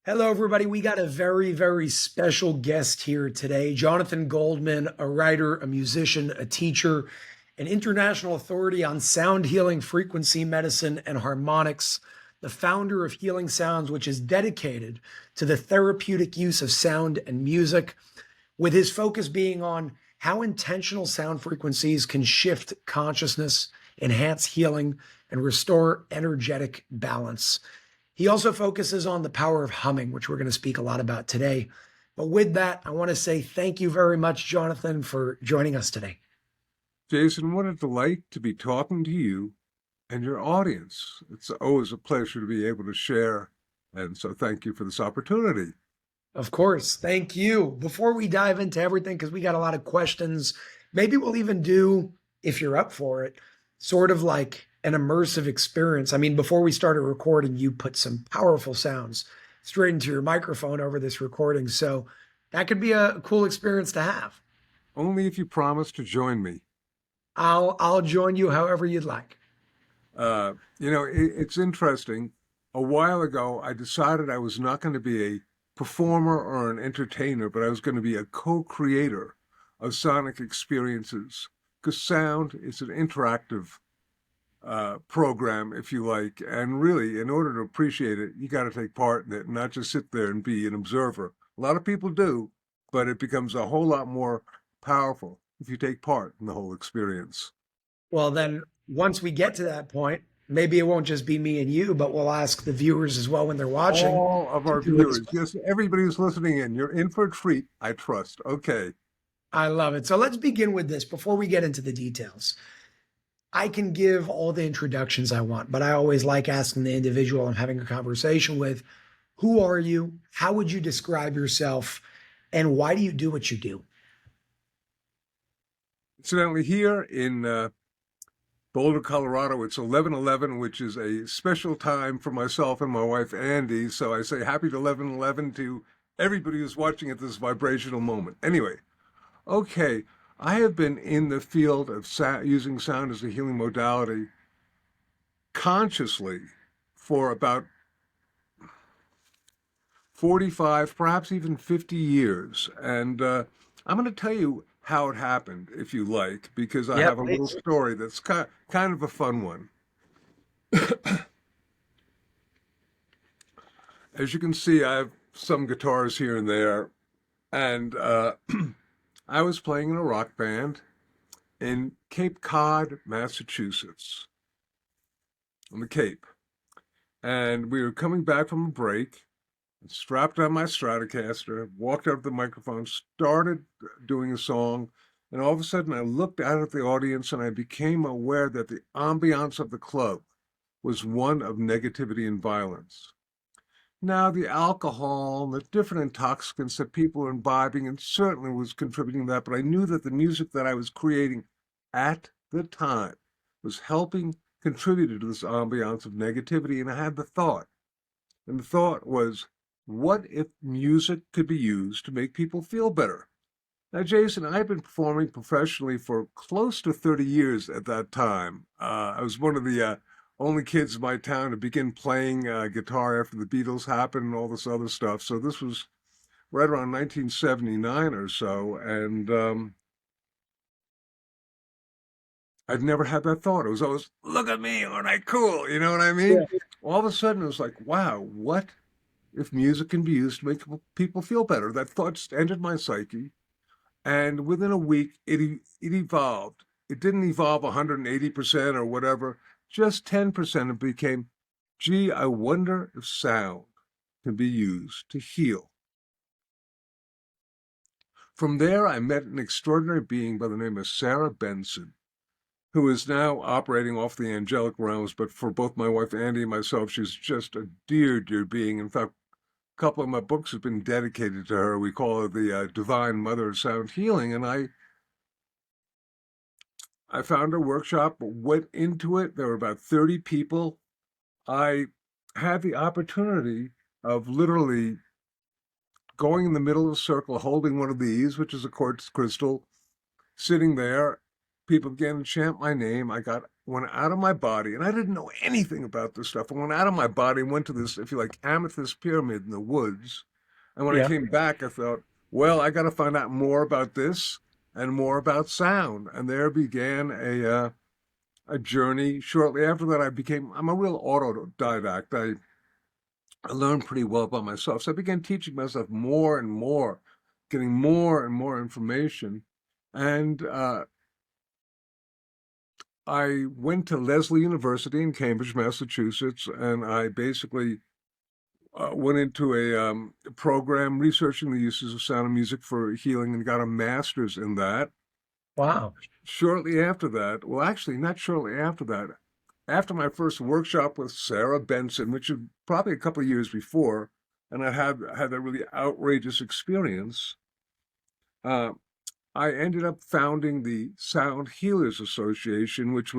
Hello, everybody. We got a very, very special guest here today. Jonathan Goldman, a writer, a musician, a teacher, an international authority on sound healing, frequency medicine, and harmonics, the founder of Healing Sounds, which is dedicated to the therapeutic use of sound and music, with his focus being on how intentional sound frequencies can shift consciousness, enhance healing, and restore energetic balance. He also focuses on the power of humming, which we're going to speak a lot about today. But with that, I want to say thank you very much, Jonathan, for joining us today. Jason, what a delight to be talking to you and your audience. It's always a pleasure to be able to share, and so thank you for this opportunity. Of course, thank you. Before we dive into everything, because we got a lot of questions, maybe we'll even do, if you're up for it, sort of like an immersive experience. I mean, before we started recording, you put some powerful sounds straight into your microphone over this recording. So that could be a cool experience to have. Only if you promise to join me. I'll join you however you'd like. It's interesting. A while ago, I decided I was not going to be a performer or an entertainer, but I was going to be a co-creator of sonic experiences because sound is an interactive program, if you like. And really, in order to appreciate it, you got to take part in it, and not just sit there and be an observer. A lot of people do, but it becomes a whole lot more powerful if you take part in the whole experience. Well, then once we get to that point, maybe it won't just be me and you, but we'll ask the viewers as well when they're watching All of to our do it as viewers, well. yes, everybody who's listening in, you're in for a treat, I trust. Okay. I love it. So let's begin with this before we get into the details. I can give all the introductions I want, but I always like asking the individual I'm having a conversation with, who are you? How would you describe yourself? And why do you do what you do? Incidentally, here in Boulder, Colorado, it's 11:11, which is a special time for myself and my wife, Andy. So I say happy 11:11 to everybody who's watching at this vibrational moment. Anyway, okay, I have been in the field of using sound as a healing modality consciously for about 45, perhaps even 50 years. And I'm going to tell you how it happened, if you like, because I Yep. have a little story that's kind of a fun one. As you can see, I have some guitars here and there. And I was playing in a rock band in Cape Cod, Massachusetts, on the Cape. And we were coming back from a break, strapped on my Stratocaster, walked up to the microphone, started doing a song, and all of a sudden I looked out at the audience and I became aware that the ambiance of the club was one of negativity and violence. Now, the alcohol and the different intoxicants that people were imbibing, and certainly was contributing to that, but I knew that the music that I was creating at the time was helping contribute to this ambiance of negativity, and I had the thought. And the thought was, what if music could be used to make people feel better? Now, Jason, I've been performing professionally for close to 30 years at that time. I was one of the only kids in my town to begin playing guitar after the Beatles happened and all this other stuff. So this was right around 1979 or so. And I'd never had that thought. It was always, look at me, aren't I cool? You know what I mean? Yeah. All of a sudden, it was like, wow, what if music can be used to make people feel better? That thought just entered my psyche. And within a week, it evolved. It didn't evolve 180% or whatever, just 10%. It became, gee, I wonder if sound can be used to heal. From there, I met an extraordinary being by the name of Sarah Benson, who is now operating off the angelic realms. But for both my wife Andy and myself, she's just a dear, dear being. In fact, a couple of my books have been dedicated to her. We call her the Divine Mother of Sound Healing. And I found a workshop, went into it. There were about 30 people. I had the opportunity of literally going in the middle of the circle, holding one of these, which is a quartz crystal, sitting there people began to chant my name. Went out of my body, and I didn't know anything about this stuff. I went out of my body, went to this, if you like, amethyst pyramid in the woods. And when I Yeah. came back, I thought, well, I got to find out more about this and more about sound. And there began a journey. Shortly after that, I'm a real autodidact. I learned pretty well by myself. So I began teaching myself more and more, getting more and more information. And I went to Lesley University in Cambridge, Massachusetts, and I basically went into a program researching the uses of sound and music for healing and got a master's in that. Wow. Shortly after that, well, actually, not shortly after that, after my first workshop with Sarah Benson, which was probably a couple of years before, and I had that really outrageous experience, uh, I ended up founding the Sound Healers Association, which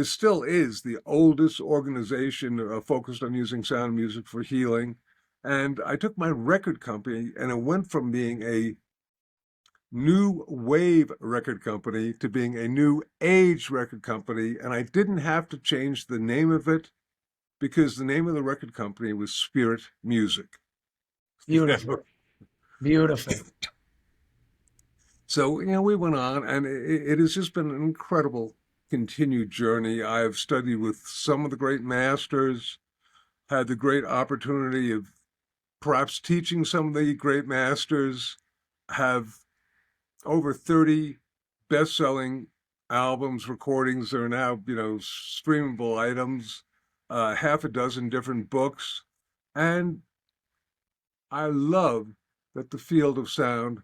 still is the oldest organization focused on using sound music for healing. And I took my record company, and it went from being a new wave record company to being a new age record company. And I didn't have to change the name of it because the name of the record company was Spirit Music. Beautiful. Beautiful. So, we went on, and it has just been an incredible continued journey. I've studied with some of the great masters, had the great opportunity of perhaps teaching some of the great masters, have over 30 best-selling albums, recordings that are now, streamable items, half a dozen different books. And I love that the field of sound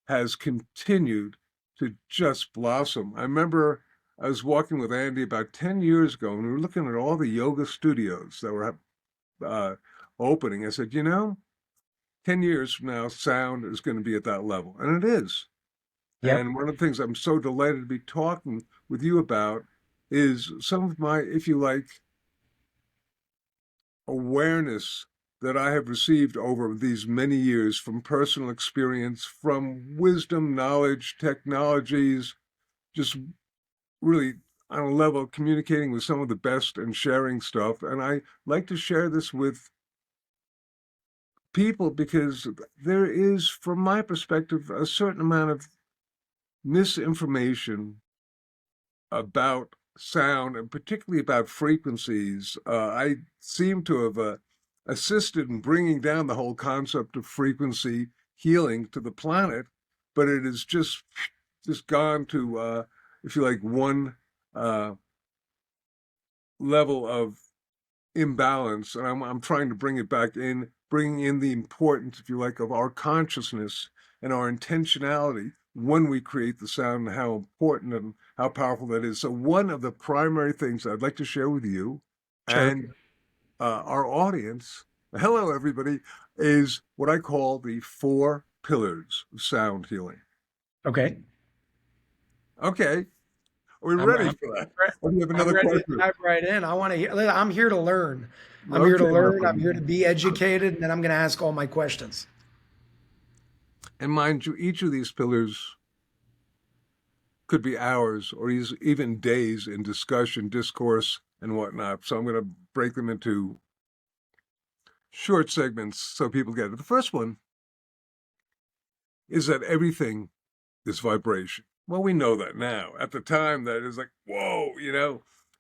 has continued to just blossom. I remember I was walking with Andy about 10 years ago, and we were looking at all the yoga studios that were opening. I said, 10 years from now, sound is going to be at that level. And it is. Yep. And one of the things I'm so delighted to be talking with you about is some of my, if you like, awareness that I have received over these many years from personal experience, from wisdom, knowledge, technologies, just really on a level of communicating with some of the best and sharing stuff. And I like to share this with people because there is, from my perspective, a certain amount of misinformation about sound and particularly about frequencies. I seem to have assisted in bringing down the whole concept of frequency healing to the planet, but it has just gone to, if you like, one level of imbalance, and I'm trying to bring it back in, bringing in the importance, if you like, of our consciousness and our intentionality when we create the sound, and how important and how powerful that is. So one of the primary things I'd like to share with you Sure. and our audience, hello everybody, is what I call the 4 pillars of sound healing. Okay. Okay, are we I'm, ready I'm, for that? re- Or do you have I'm another ready to question? dive right in. I want to hear. I'm here to learn. I'm here to Okay, my learn. I'm friend. here to be educated, and then I'm going to ask all my questions. And mind you, each of these pillars could be hours or even days in discussion, discourse, and whatnot. So I'm going to break them into short segments so people get it. The first one is that everything is vibration. Well, we know that now. At the time, that is like, whoa, And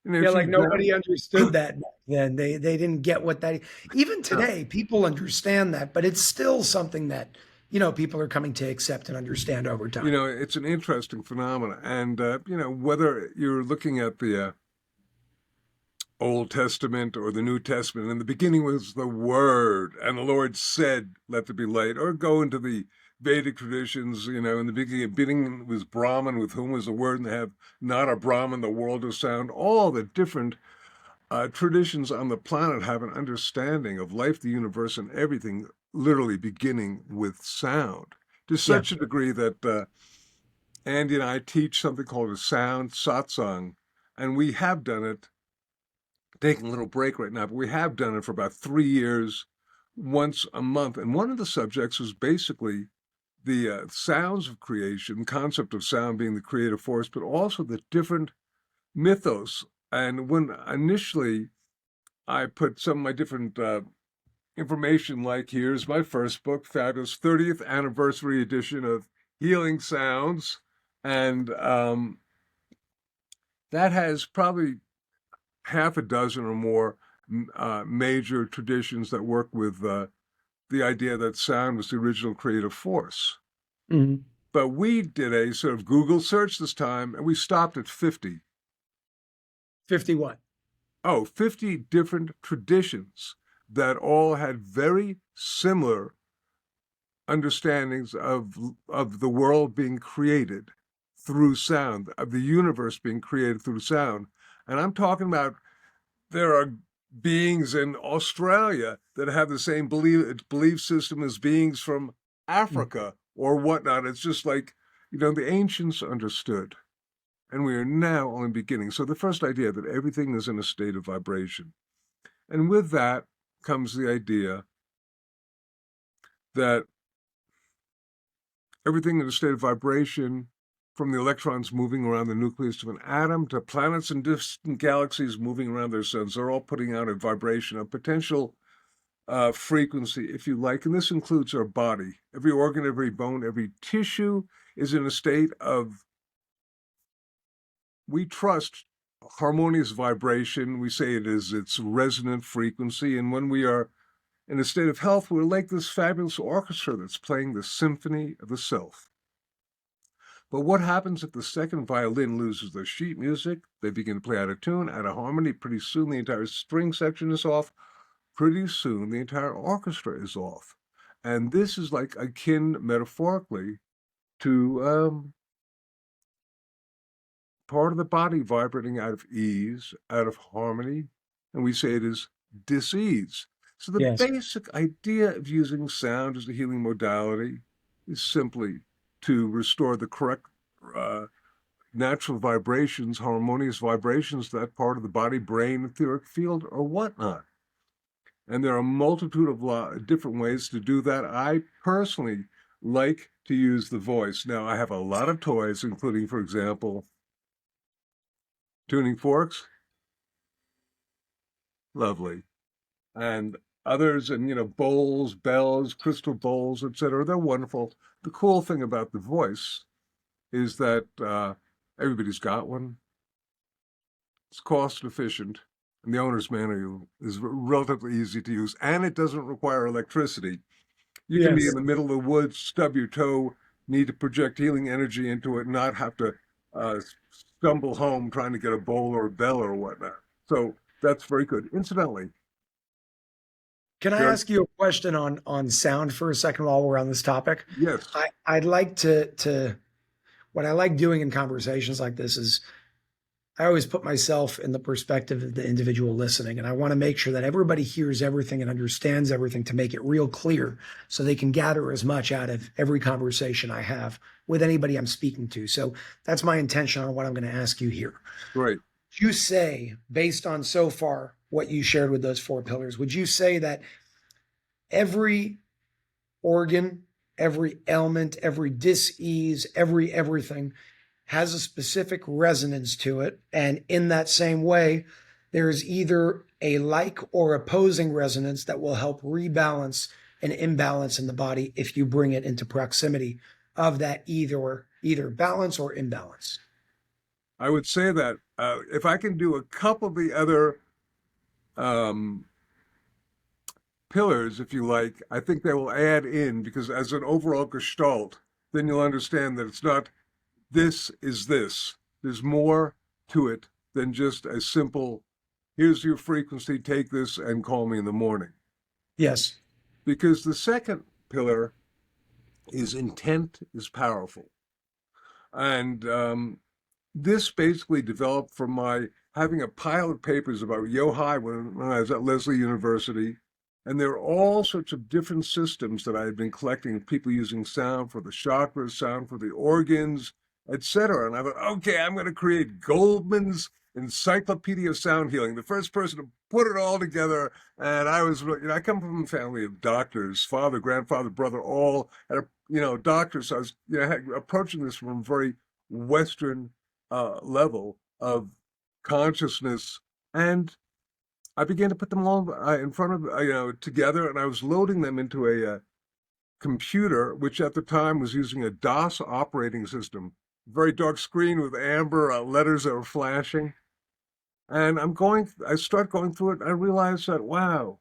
Yeah, if like you nobody understood that back then. They didn't get what that. Even today, people understand that, but it's still something that people are coming to accept and understand over time. it's an interesting phenomenon. And, whether you're looking at the Old Testament or the New Testament. In the beginning was the Word, and the Lord said, "Let there be light." Or go into the Vedic traditions. In the beginning was Brahman, with whom was the Word, and they have not a Brahman, the world of sound. All the different traditions on the planet have an understanding of life, the universe, and everything, literally beginning with sound. To Yeah. such a degree that Andy and I teach something called a sound satsang, and we have done it, taking a little break right now, but we have done it for about 3 years, once a month. And one of the subjects was basically the sounds of creation, concept of sound being the creative force, but also the different mythos. And when initially I put some of my different information, like here's my first book, fabulous 30th anniversary edition of Healing Sounds, and that has probably half a dozen or more major traditions that work with the idea that sound was the original creative force. Mhm. But we did a sort of Google search this time, and we stopped at 50. 51. Oh, 50 different traditions that all had very similar understandings of the world being created through sound, of the universe being created through sound. And I'm talking about there are beings in Australia that have the same belief system as beings from Mm. Africa or whatnot. It's just like, the ancients understood, and we are now only beginning. So the first idea that everything is in a state of vibration. And with that comes the idea that everything in a state of vibration, from the electrons moving around the nucleus of an atom to planets and distant galaxies moving around their suns, they're all putting out a vibration, a potential frequency, if you like. And this includes our body. Every organ, every bone, every tissue is in a state of, we trust, harmonious vibration. We say it's resonant frequency. And when we are in a state of health, we're like this fabulous orchestra that's playing the symphony of the self. But what happens if the second violin loses their sheet music? They begin to play out of tune, out of harmony. Pretty soon the entire string section is off. Pretty soon the entire orchestra is off. And this is like akin, metaphorically, to part of the body vibrating out of ease, out of harmony. And we say it is dis-ease. So the Yes. basic idea of using sound as a healing modality is simply to restore the correct natural vibrations, harmonious vibrations, that part of the body, brain, etheric field, or whatnot. And there are a multitude of different ways to do that. I personally like to use the voice. Now, I have a lot of toys, including, for example, tuning forks, lovely, and others, and bowls, bells, crystal bowls, etc. They're wonderful. The cool thing about the voice is that everybody's got one. It's cost efficient, and the owner's manual is relatively easy to use, and it doesn't require electricity. You can be in Yes. the middle of the woods, stub your toe, need to project healing energy into it, not have to stumble home trying to get a bowl or a bell or whatnot. So that's very good. Incidentally, Can I there are, ask you a question on sound for a second while we're on this topic? yes, I'd like to what I like doing in conversations like this is I always put myself in the perspective of the individual listening, and I want to make sure that everybody hears everything and understands everything to make it real clear so they can gather as much out of every conversation I have with anybody I'm speaking to. So that's my intention on what I'm going to ask you here. great. You say, based on so far what you shared with those four pillars, would you say that every organ, every ailment, every dis-ease, everything has a specific resonance to it? And in that same way, there is either a like or opposing resonance that will help rebalance an imbalance in the body if you bring it into proximity of that either balance or imbalance. I would say that if I can do a couple of the other um, pillars, if you like, I think they will add in, because as an overall gestalt, then you'll understand that it's not this is this. There's more to it than just a simple, here's your frequency, take this and call me in the morning. Yes. Because the second pillar is intent is powerful. And this basically developed from my having a pile of papers about Yohai when I was at Lesley University. And there are all sorts of different systems that I had been collecting, people using sound for the chakras, sound for the organs, etc. And I thought, okay, I'm going to create Goldman's encyclopedia of sound healing, the first person to put it all together. And I was, I come from a family of doctors, father, grandfather, brother, all had, doctors. So I was, approaching this from a very Western level of consciousness. And I began to put them all in front of, together, and I was loading them into a computer, which at the time was using a DOS operating system, very dark screen with amber letters that were flashing. And I start going through it, and I realize that, wow,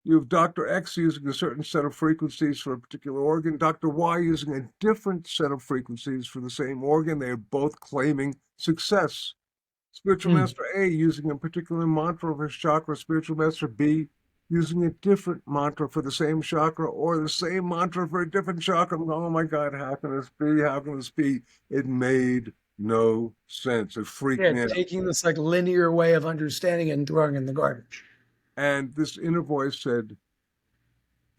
you have Dr. X using a certain set of frequencies for a particular organ, Dr. Y using a different set of frequencies for the same organ. They are both claiming success. Spiritual Mm. Master A using a particular mantra for his chakra, Spiritual Master B using a different mantra for the same chakra, or the same mantra for a different chakra. I'm going, oh my God, how can this be? How can this be? It made no sense. It freaked Yeah, me out. taking this like linear way of understanding it and throwing it in the garbage. And this inner voice said,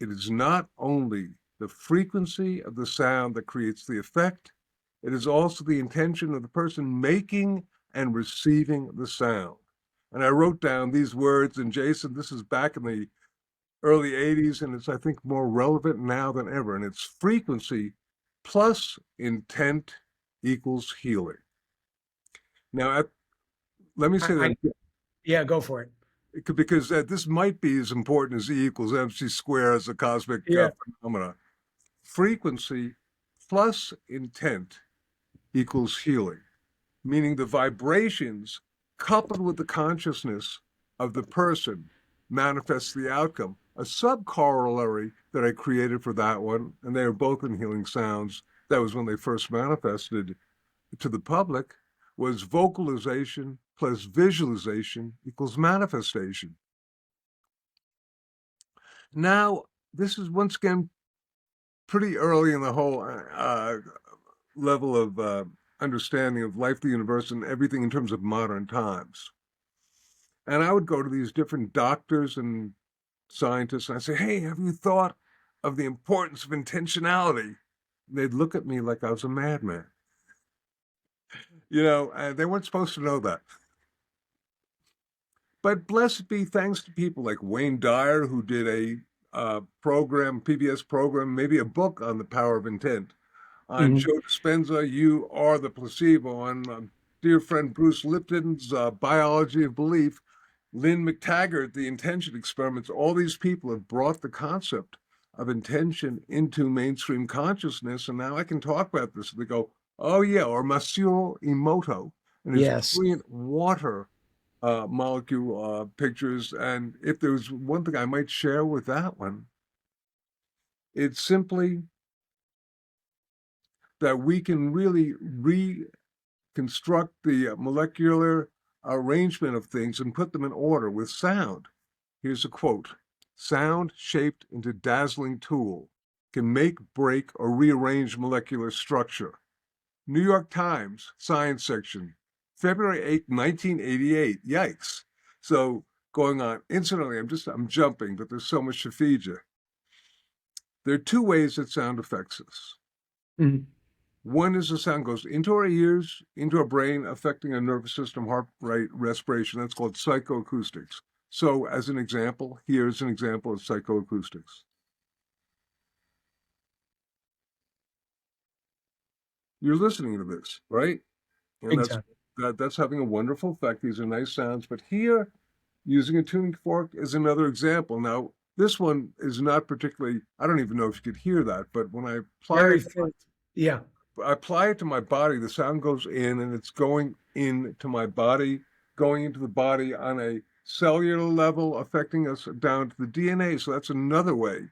it is not only the frequency of the sound that creates the effect, it is also the intention of the person making and receiving the sound. And I wrote down these words, and Jason, this is back in the early 80s, and it's, I think, more relevant now than ever. And it's frequency plus intent equals healing. Now, let me say that. Yeah, go for it. Because this might be as important as E equals MC square as a cosmic Yeah. phenomena. Frequency plus intent equals healing, meaning the vibrations coupled with the consciousness of the person manifests the outcome. A subcorollary that I created for that one, and they are both in Healing Sounds, that was when they first manifested to the public, was vocalization plus visualization equals manifestation. Now, this is once again pretty early in the whole level of understanding of life, the universe, and everything in terms of modern times. And I would go to these different doctors and scientists, and I'd say, hey, have you thought of the importance of intentionality? And they'd look at me like I was a madman. They weren't supposed to know that. But blessed be thanks to people like Wayne Dyer, who did a program, PBS program, maybe a book on the power of intent. On Joe Dispenza, You Are the Placebo. On dear friend Bruce Lipton's Biology of Belief. Lynn McTaggart, The Intention Experiments. All these people have brought the concept of intention into mainstream consciousness, and now I can talk about this. They go, oh yeah, or Masaru Emoto and his brilliant water molecule pictures. And if there was one thing I might share with that one, it's simply that we can really reconstruct the molecular arrangement of things and put them in order with sound. Here's a quote: sound shaped into dazzling tool can make, break, or rearrange molecular structure. New York Times, Science section, February 8, 1988. Yikes. So going on, incidentally, I'm jumping, but there's so much to feed you. There are two ways that sound affects us. One is the sound goes into our ears, into our brain, affecting our nervous system, heart rate, respiration. That's called psychoacoustics. So as an example, here's an example of psychoacoustics. You're listening to this, right? And that's having a wonderful effect. These are nice sounds. But here, using a tuning fork is another example. Now, this one is not particularly, I don't even know if you could hear that, but when I apply it to my body, the sound goes in and it's going into my body, going into the body on a cellular level, affecting us down to the DNA. So that's another way.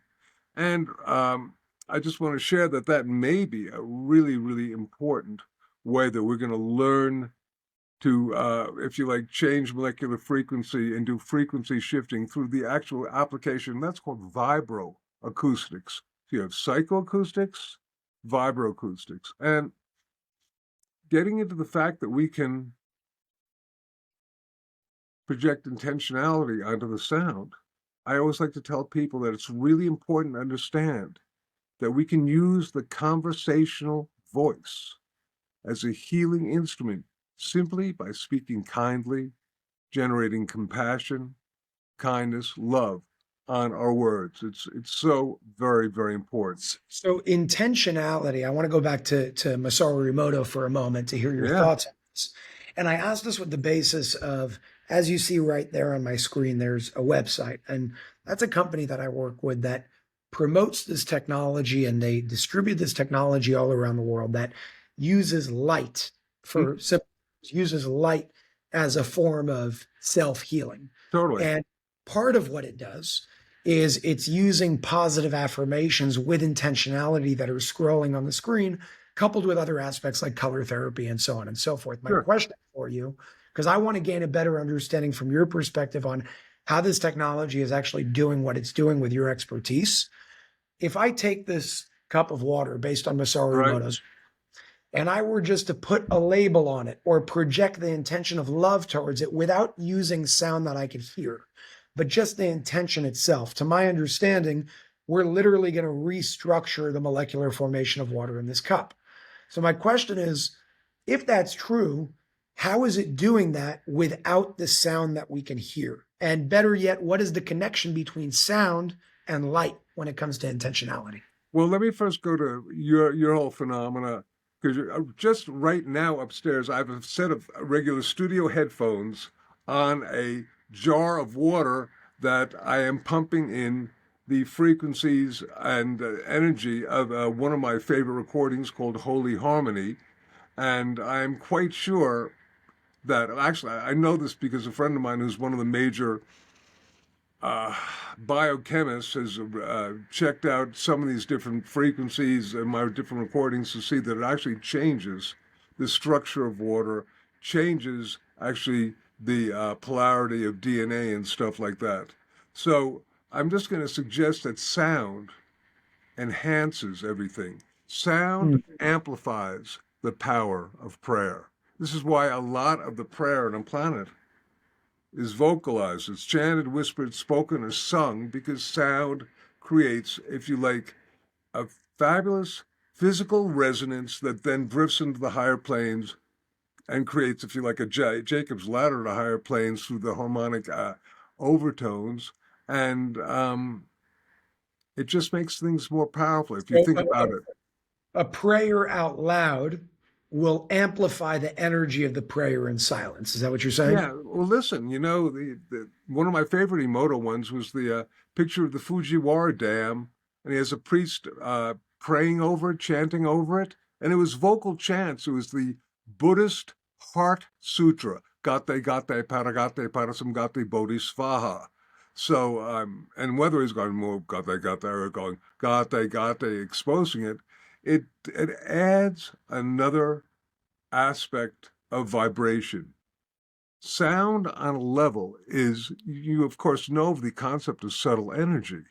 And I just want to share that may be a really, really important way that we're going to learn to, if you like, change molecular frequency and do frequency shifting through the actual application. That's called vibroacoustics. So you have psychoacoustics, vibroacoustics, and getting into the fact that we can project intentionality onto the sound. I always like to tell people that it's really important to understand that we can use the conversational voice as a healing instrument simply by speaking kindly, generating compassion, kindness, love on our words. It's so very, very important. So intentionality, I want to go back to Masaru Emoto for a moment to hear your Yeah, thoughts on this. And I asked this with the basis of, as you see right there on my screen, there's a website. And that's a company that I work with that promotes this technology and they distribute this technology all around the world that uses light mm, uses light as a form of self-healing. totally. And part of what it does is it's using positive affirmations with intentionality that are scrolling on the screen, coupled with other aspects like color therapy and so on and so forth. My Sure. question for you, because I want to gain a better understanding from your perspective on how this technology is actually doing what it's doing with your expertise. If I take this cup of water based on Masaru Right. Emoto's and I were just to put a label on it or project the intention of love towards it without using sound that I could hear, but just the intention itself, to my understanding, we're literally going to restructure the molecular formation of water in this cup. So, my question is, if that's true, how is it doing that without the sound that we can hear? And better yet, what is the connection between sound and light when it comes to intentionality? Well, let me first go to your whole phenomena because just right now upstairs, I have a set of regular studio headphones on a jar of water that I am pumping in the frequencies and energy of one of my favorite recordings called Holy Harmony. And I'm quite sure that actually I know this because a friend of mine who's one of the major uh, biochemist has checked out some of these different frequencies in my different recordings to see that it actually changes the structure of water, changes actually the polarity of DNA and stuff like that. So I'm just going to suggest that sound enhances everything. Sound amplifies the power of prayer. This is why a lot of the prayer on the planet is vocalized. It's chanted, whispered, spoken, or sung because sound creates, if you like, a fabulous physical resonance that then drifts into the higher planes and creates, if you like, a Jacob's ladder to higher planes through the harmonic overtones. And it just makes things more powerful if you So, think about it. a prayer out loud will amplify the energy of the prayer in silence. Is that what you're saying? Yeah, well, listen, one of my favorite Emoto ones was the picture of the Fujiwara Dam, and he has a priest praying over it, chanting over it, and it was vocal chants. It was the Buddhist Heart Sutra, Gate Gate Paragate Parasam Gate Bodhisvaha. So, and whether he's going more Gate Gate or going Gate Gate, exposing it, it adds another aspect of vibration. Sound on a level is, you of course know of the concept of subtle energy.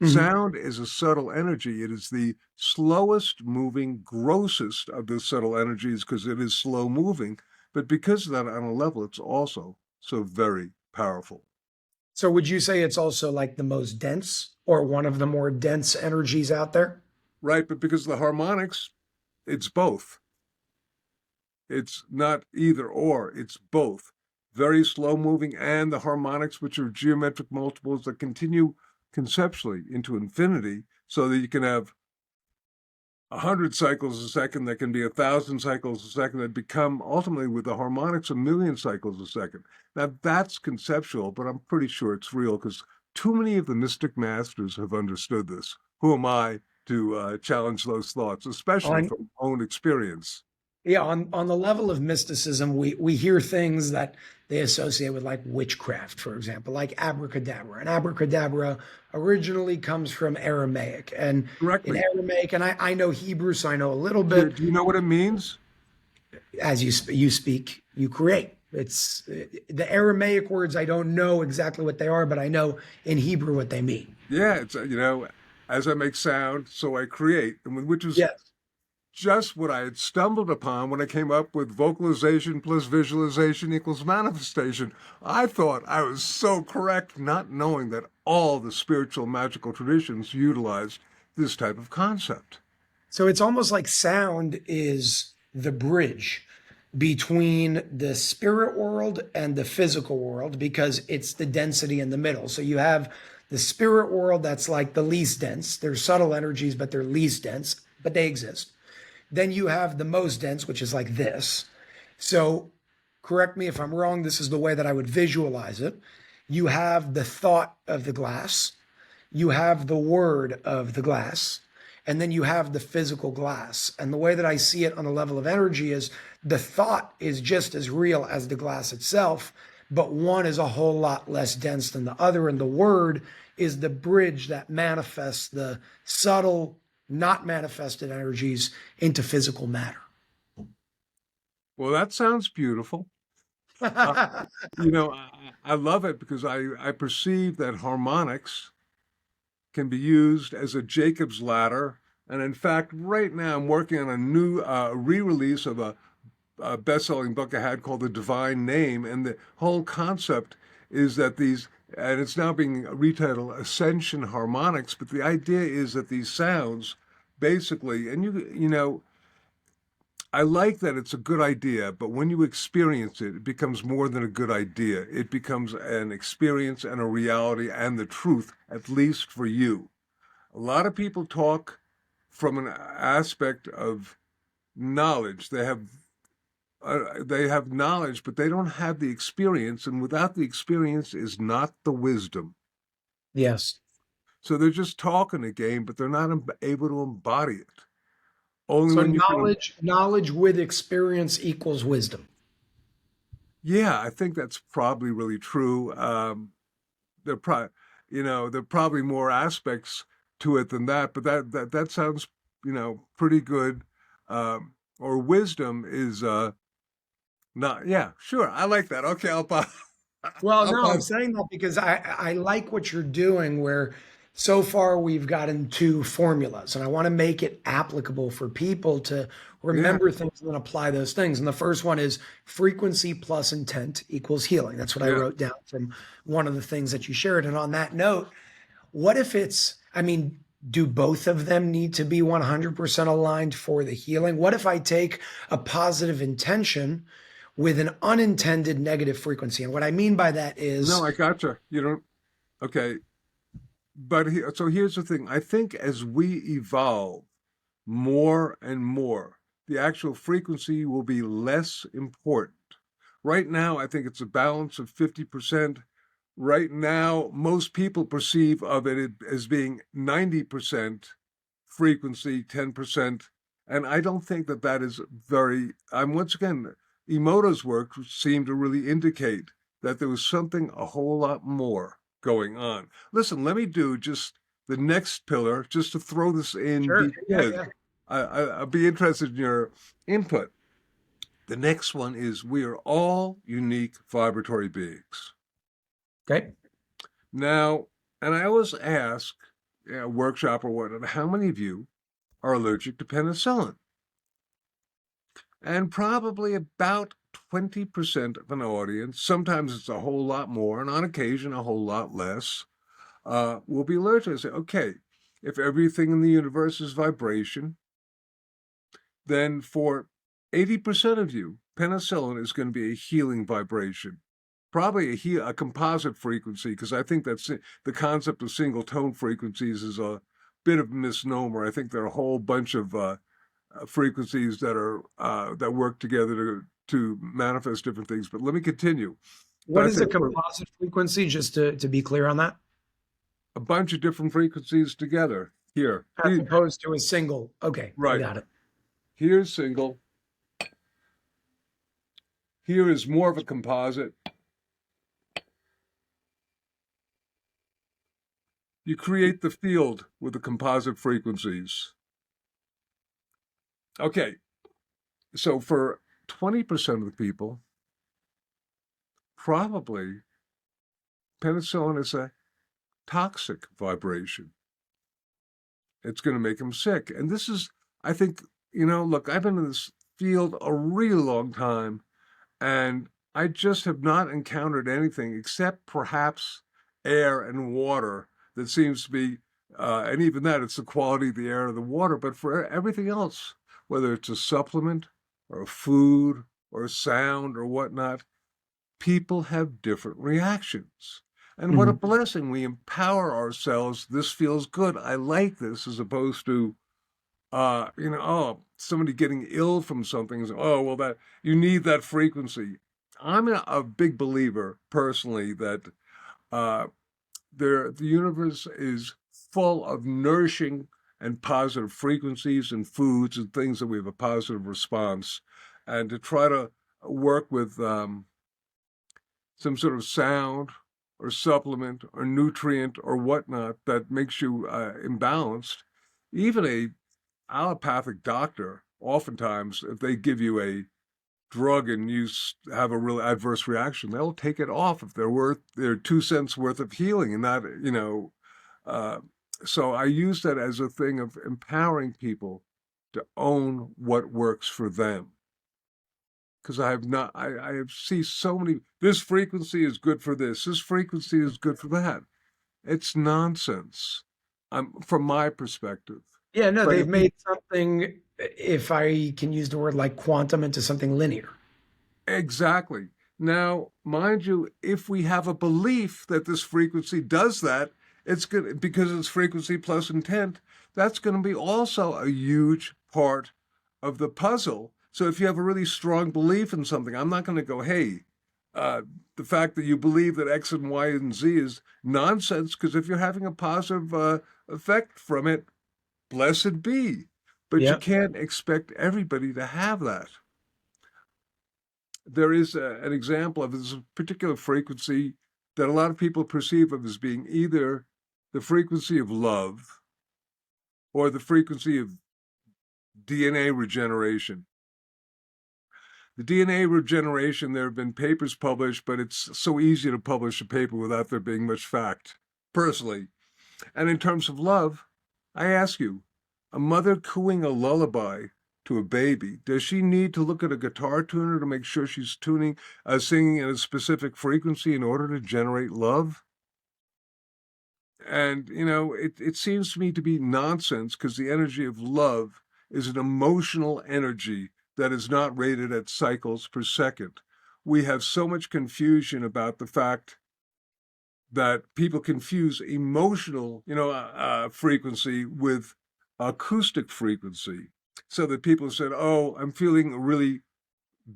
Mhm. Sound is a subtle energy. It is the slowest moving, grossest of the subtle energies because it is slow moving. But because of that, on a level, it's also so very powerful. So, would you say it's also like the most dense or one of the more dense energies out there? Right? But because of the harmonics, it's both. It's not either or, it's both. Very slow moving, and the harmonics, which are geometric multiples that continue conceptually into infinity, so that you can have 100 cycles a second that can be 1,000 cycles a second that become ultimately with the harmonics a million cycles a second. Now that's conceptual, but I'm pretty sure it's real because too many of the mystic masters have understood this. Who am I to challenge those thoughts, especially On from own experience? Yeah, on the level of mysticism, we hear things that they associate with like witchcraft, for example, like abracadabra. And abracadabra originally comes from Aramaic. And in Correctly. Aramaic, and I know Hebrew, so I know a little Do, bit. do you know what it means? As you speak, you create. It's the Aramaic words. I don't know exactly what they are, but I know in Hebrew what they mean. Yeah, it's as I make sound, so I create, and which was Yes. just what I had stumbled upon when I came up with vocalization plus visualization equals manifestation. I thought I was so correct, not knowing that all the spiritual magical traditions utilized this type of concept. So it's almost like sound is the bridge between the spirit world and the physical world because it's the density in the middle. So you have the spirit world that's like the least dense. There's subtle energies, but they're least dense, but they exist. Then you have the most dense, which is like this. So correct me if I'm wrong. This is the way that I would visualize it. You have the thought of the glass, you have the word of the glass, and then you have the physical glass. And the way that I see it on the level of energy is the thought is just as real as the glass itself, but one is a whole lot less dense than the other. And the word is the bridge that manifests the subtle, not manifested energies into physical matter. Well, that sounds beautiful. Uh, you know, I love it because I perceive that harmonics can be used as a Jacob's ladder. And in fact, right now I'm working on a new re-release of a best-selling book I had called The Divine Name. And the whole concept is that these, and it's now being retitled Ascension Harmonics, but the idea is that these sounds basically, and you know, I like that it's a good idea, but when you experience it, it becomes more than a good idea. It becomes an experience and a reality and the truth, at least for you. A lot of people talk from an aspect of knowledge. They have knowledge, but they don't have the experience, and without the experience is not the wisdom. Yes. So they're just talking a game, but they're not able to embody it. Only So when you can. knowledge with experience equals wisdom. Yeah, I think that's probably really true. There probably, there are probably more aspects to it than that, but that sounds, pretty good. Or wisdom is not. Yeah, sure. I like that. Okay, I'll buy. Well, I'll no, buy. I'm saying that because I like what you're doing where so far we've gotten two formulas and I want to make it applicable for people to Yeah, remember things and then apply those things. And the first one is frequency plus intent equals healing. That's what I yeah. wrote down from one of the things that you shared. And on that note, what if it's, I mean, do both of them need to be 100% aligned for the healing? What if I take a positive intention with an unintended negative frequency? And what I mean by that No, is, I gotcha. You don't. Okay, but so here's the thing. I think as we evolve more and more, the actual frequency will be less important. Right now, I think it's a balance of 50%. Right now, most people perceive of it as being 90% frequency, 10%. And I don't think that that is very, I'm once again, Emoto's work seemed to really indicate that there was something a whole lot more going on. Listen, let me do just the next pillar, just to throw this in sure, yeah, because yeah. I'll be interested in your input. The next one is we are all unique vibratory beings. Okay. Now, and I always ask, workshop or whatnot, how many of you are allergic to penicillin? And probably about 20% of an audience, sometimes it's a whole lot more, and on occasion a whole lot less, will be allergic. I say, okay, if everything in the universe is vibration, then for 80% of you, penicillin is going to be a healing vibration. Probably a composite frequency, because I think that's the concept of single tone frequencies is a bit of a misnomer. I think there are a whole bunch of frequencies that are that work together to manifest different things. But let me continue. But What I is say a for composite frequency, just to be clear on that, a bunch of different frequencies together. Here, as opposed to a single? Okay, I right. got it. Here's single. Here is more of a composite. You create the field with the composite frequencies. Okay, so for 20% of the people, probably penicillin is a toxic vibration. It's going to make them sick. And this is, I think, look, I've been in this field a really long time, and I just have not encountered anything except perhaps air and water that seems to be, and even that, it's the quality of the air or the water. But for everything else, whether it's a supplement or a food or sound or whatnot, people have different reactions. And what a Mhm. blessing. We empower ourselves. This feels good. I like this, as opposed to, oh, somebody getting ill from something. Oh, well, that you need that frequency. I'm a big believer personally that uh, the universe is full of nourishing and positive frequencies and foods and things that we have a positive response. And to try to work with some sort of sound or supplement or nutrient or whatnot that makes you imbalanced, even a allopathic doctor, oftentimes, if they give you a drug and you have a real adverse reaction, they'll take it off if they're worth their 2 cents worth of healing, and not, Uh, so I use that as a thing of empowering people to own what works for them. Because I have not, I have see so many. This frequency is good for this. This frequency is good for that. It's nonsense. From my perspective. Yeah, no, But they've if you made something, if I can use the word like quantum, into something linear. Exactly. Now, mind you, if we have a belief that this frequency does that, it's good because it's frequency plus intent. That's going to be also a huge part of the puzzle. So if you have a really strong belief in something, I'm not going to go, hey, uh, the fact that you believe that X and Y and Z is nonsense, because if you're having a positive effect from it, blessed be. But you Yeah. can't expect everybody to have that. There is an example of this particular frequency that a lot of people perceive of as being either the frequency of love or the frequency of DNA regeneration. The DNA regeneration, there have been papers published, but it's so easy to publish a paper without there being much fact, personally. And in terms of love, I ask you, a mother cooing a lullaby to a baby, does she need to look at a guitar tuner to make sure she's singing at a specific frequency in order to generate love? And, it seems to me to be nonsense, because the energy of love is an emotional energy that is not rated at cycles per second. We have so much confusion about the fact that people confuse emotional, frequency with acoustic frequency. So that people said, "Oh, I'm feeling really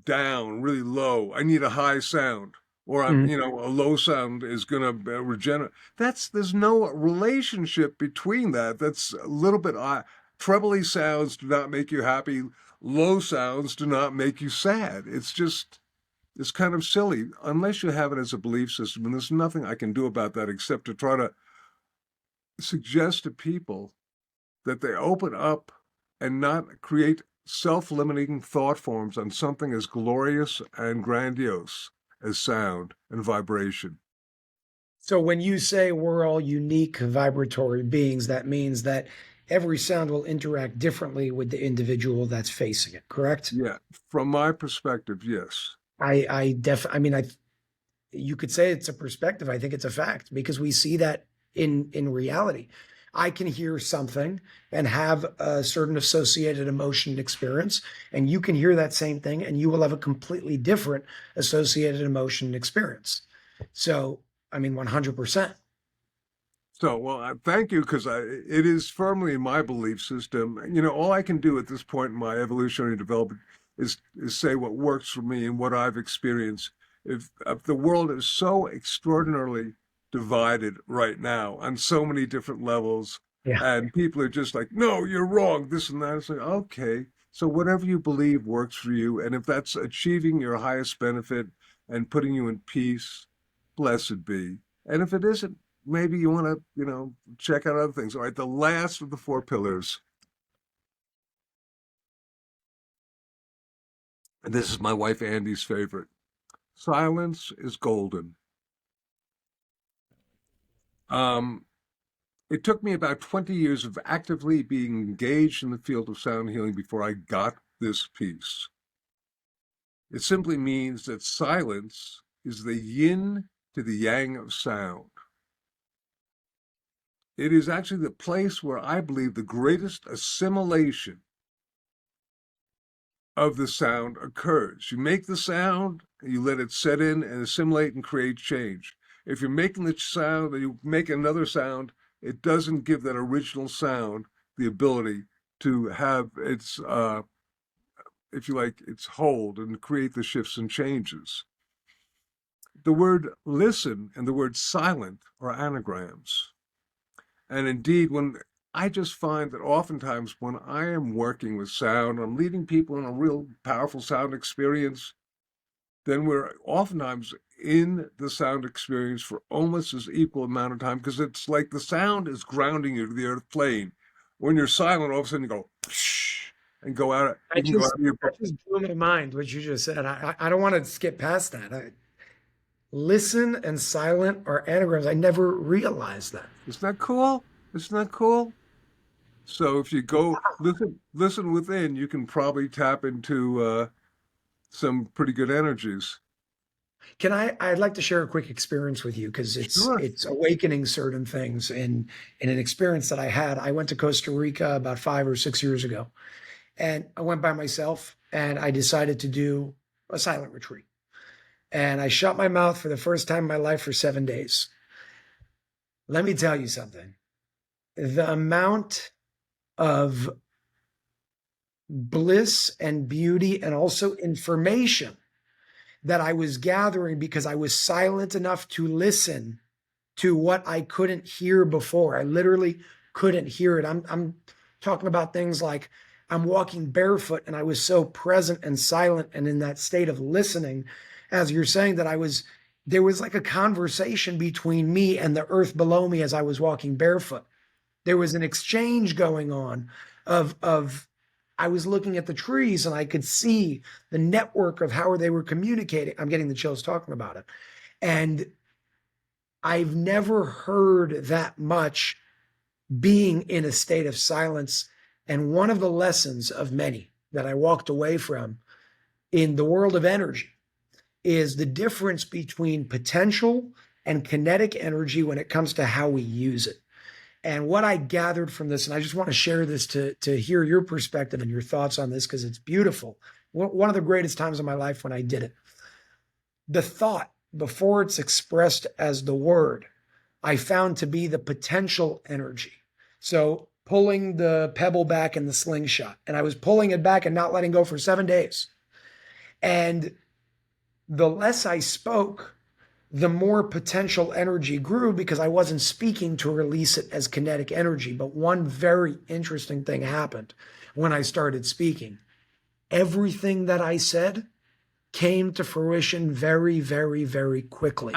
down, really low. I need a high sound." Or Mhm. a low sound is going to regenerate. There's no relationship between that. That's a little bit odd. Trebly sounds do not make you happy. Low sounds do not make you sad. It's kind of silly unless you have it as a belief system. And there's nothing I can do about that except to try to suggest to people that they open up and not create self-limiting thought forms on something as glorious and grandiose as sound and vibration. So when you say we're all unique vibratory beings, that means that every sound will interact differently with the individual that's facing it, correct? Yeah, from my perspective, yes. I mean, you could say it's a perspective. I think it's a fact because we see that in reality. I can hear something and have a certain associated emotion and experience, and you can hear that same thing and you will have a completely different associated emotion and experience. So, I mean, 100%. So, well, thank you, because it is firmly in my belief system. All I can do at this point in my evolutionary development is say what works for me and what I've experienced. If the world is so extraordinarily divided right now on so many different levels, Yeah. and people are just like, "No, you're wrong," this and that. It's like, okay, so whatever you believe works for you, and if that's achieving your highest benefit and putting you in peace, blessed be. And if it isn't, maybe you want to, check out other things. All right, the last of the four pillars, and this is my wife Andy's favorite. Silence is golden. Um, it took me about 20 years of actively being engaged in the field of sound healing before I got this piece. It simply means that silence is the yin to the yang of sound. It is actually the place where I believe the greatest assimilation of the sound occurs. You make the sound, you let it set in and assimilate and create change. If you're making the sound and you make another sound, it doesn't give that original sound the ability to have its, if you like, its hold and create the shifts and changes. The word listen and the word silent are anagrams. And indeed, when I just find that oftentimes when I am working with sound, I'm leading people in a real powerful sound experience, then we're oftentimes in the sound experience for almost as equal amount of time because it's like the sound is grounding you to the earth plane. When you're silent, all of a sudden you go shh and go out. I You can go out of your. that just blew my mind what you just said. I don't want to skip past that. Listen and silent are anagrams. I never realized that. Isn't that cool? Isn't that cool? So if you go listen within, you can probably tap into some pretty good energies. I'd like to share a quick experience with you because Sure. it's awakening certain things. And in an experience that I had, I went to Costa Rica about 5 or 6 years ago, and I went by myself and I decided to do a silent retreat. And I shut my mouth for the first time in my life for 7 days. Let me tell you something. The amount of bliss and beauty and also information that I was gathering because I was silent enough to listen to what I couldn't hear before. I literally couldn't hear it. I'm talking about things like I'm walking barefoot and I was so present and silent and in that state of listening, as you're saying, that there was like a conversation between me and the earth below me as I was walking barefoot. There was an exchange going on of I was looking at the trees and I could see the network of how they were communicating. I'm getting the chills talking about it. And I've never heard that much being in a state of silence. And one of the lessons of many that I walked away from in the world of energy is the difference between potential and kinetic energy when it comes to how we use it. And what I gathered from this, and I just want to share this to hear your perspective and your thoughts on this because it's beautiful. One of the greatest times of my life when I did it. The thought, before it's expressed as the word, I found to be the potential energy. So pulling the pebble back in the slingshot, and I was pulling it back and not letting go for 7 days. And the less I spoke, the more potential energy grew because I wasn't speaking to release it as kinetic energy. But one very interesting thing happened when I started speaking. Everything that I said came to fruition very, very, very quickly.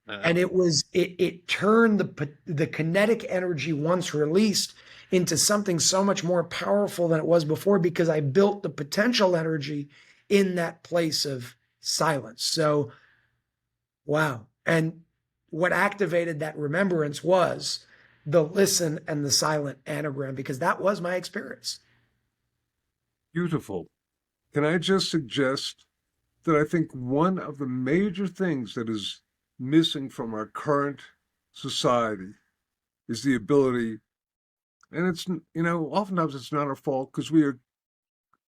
And it turned the kinetic energy once released into something so much more powerful than it was before because I built the potential energy in that place of silence. So wow. And what activated that remembrance was the listen and the silent anagram, because that was my experience. Beautiful. Can I just suggest that I think one of the major things that is missing from our current society is the ability, and it's, oftentimes it's not our fault because we are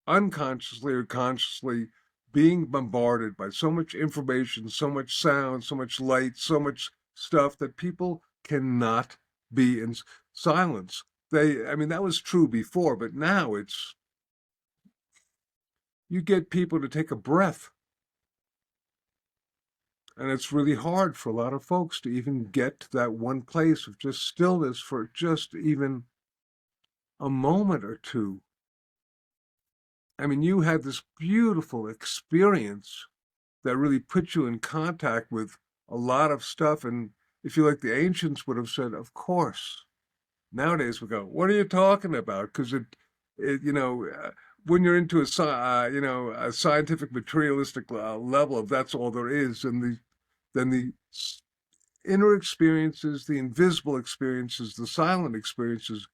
unconsciously or consciously being bombarded by so much information, so much sound, so much light, so much stuff that people cannot be in silence. That was true before, but now you get people to take a breath. And it's really hard for a lot of folks to even get to that one place of just stillness for just even a moment or two. You had this beautiful experience that really put you in contact with a lot of stuff. And if you like, the ancients would have said, of course. Nowadays we go, what are you talking about? Because when you're into a scientific materialistic level of that's all there is, and then the inner experiences, the invisible experiences, the silent experiences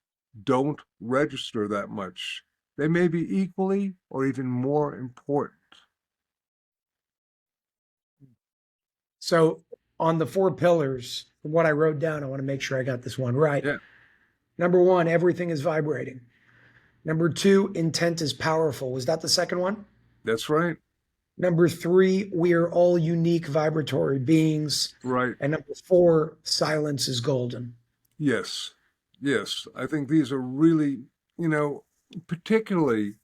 don't register that much. They may be equally or even more important. So on the 4 pillars, from what I wrote down, I want to make sure I got this one right. Yeah. Number one, everything is vibrating. Number two, intent is powerful. Was that the second one? That's right. Number three, we are all unique vibratory beings. Right. And number four, silence is golden. Yes. Yes. I think these are really, you know, particularly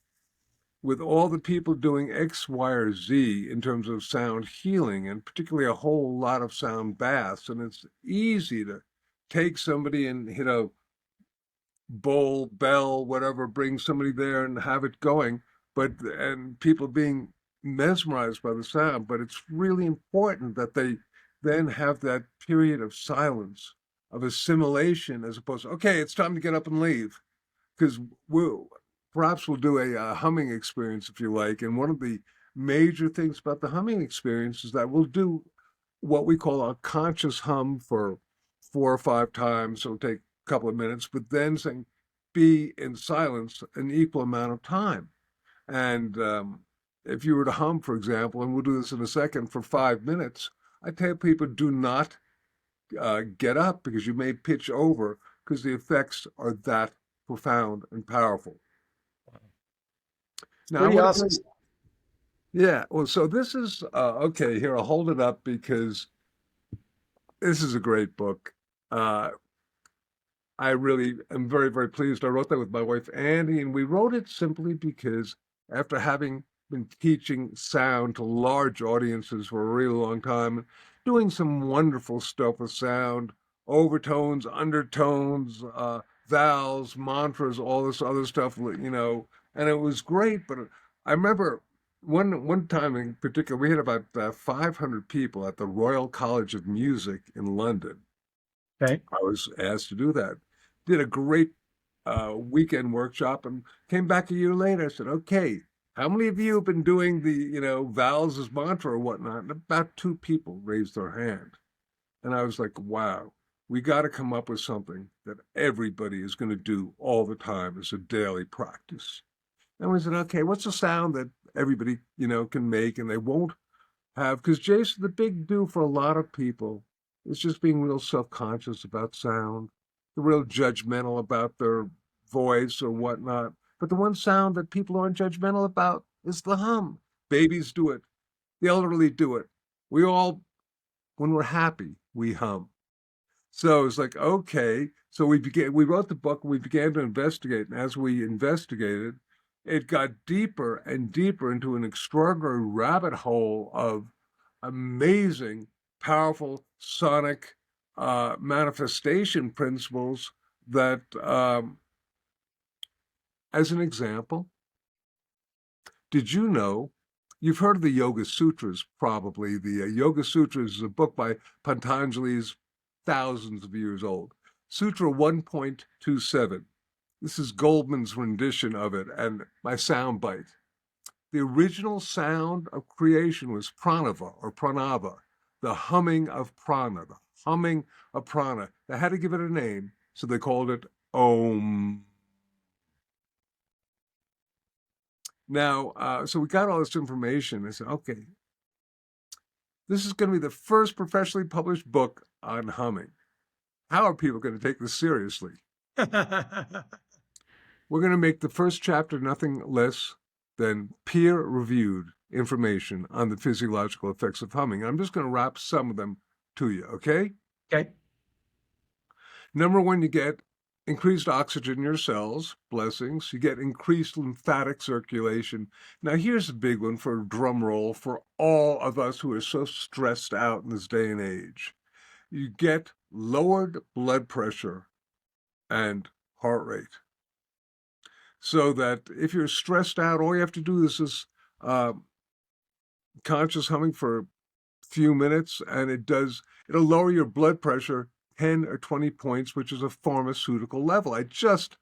with all the people doing X, Y, or Z in terms of sound healing, and particularly a whole lot of sound baths. And it's easy to take somebody and hit a bowl, bell, whatever, bring somebody there and have it going. And people being mesmerized by the sound. But it's really important that they then have that period of silence, of assimilation, as opposed to, okay, it's time to get up and leave. Because perhaps we'll do a humming experience if you like. And one of the major things about the humming experience is that we'll do what we call a conscious hum for 4 or 5 times. It'll take a couple of minutes, but then saying, be in silence an equal amount of time. And if you were to hum, for example, and we'll do this in a second, for 5 minutes, I tell people do not get up because you may pitch over because the effects are that profound and powerful. Now, Pretty awesome. Yeah, well, so this is okay. Here, I'll hold it up because this is a great book. Uh, I really am very, very pleased. I wrote that with my wife, Andy, and we wrote it simply because after having been teaching sound to large audiences for a really long time, doing some wonderful stuff with sound, overtones, undertones, vowels, mantras, all this other stuff, and it was great. But I remember one time in particular, we had about 500 people at the Royal College of Music in London. Okay. I was asked to do that. Did a great weekend workshop and came back a year later. I said, okay, how many of you have been doing the, vowels as mantra or whatnot? And about 2 people raised their hand. And I was like, wow, we got to come up with something that everybody is going to do all the time as a daily practice. And we said, okay, what's a sound that everybody, can make and they won't have? Because Jason, the big do for a lot of people is just being real self-conscious about sound, real judgmental about their voice or whatnot. But the one sound that people aren't judgmental about is the hum. Babies do it. The elderly do it. We all, when we're happy, we hum. So it's like, okay. So we wrote the book, we began to investigate. And as we investigated, it got deeper and deeper into an extraordinary rabbit hole of amazing, powerful sonic manifestation principles that, as an example, did you know, you've heard of the Yoga Sutras probably. The Yoga Sutras is a book by Patanjali's thousands of years old. Sutra 1.27. This is Goldman's rendition of it and my sound bite. The original sound of creation was pranava or pranava, the humming of prana, the humming of prana. They had to give it a name, so they called it Om. Now, so we got all this information. I said, okay, this is going to be the first professionally published book on humming. How are people going to take this seriously? We're going to make the first chapter nothing less than peer-reviewed information on the physiological effects of humming. I'm just going to wrap some of them to you, okay? Okay. Number one, you get increased oxygen in your cells, blessings. You get increased lymphatic circulation. Now, here's a big one for a drum roll for all of us who are so stressed out in this day and age. You get lowered blood pressure and heart rate. So that if you're stressed out, all you have to do is this conscious humming for a few minutes, and it'll lower your blood pressure 10 or 20 points, which is a pharmaceutical level. I just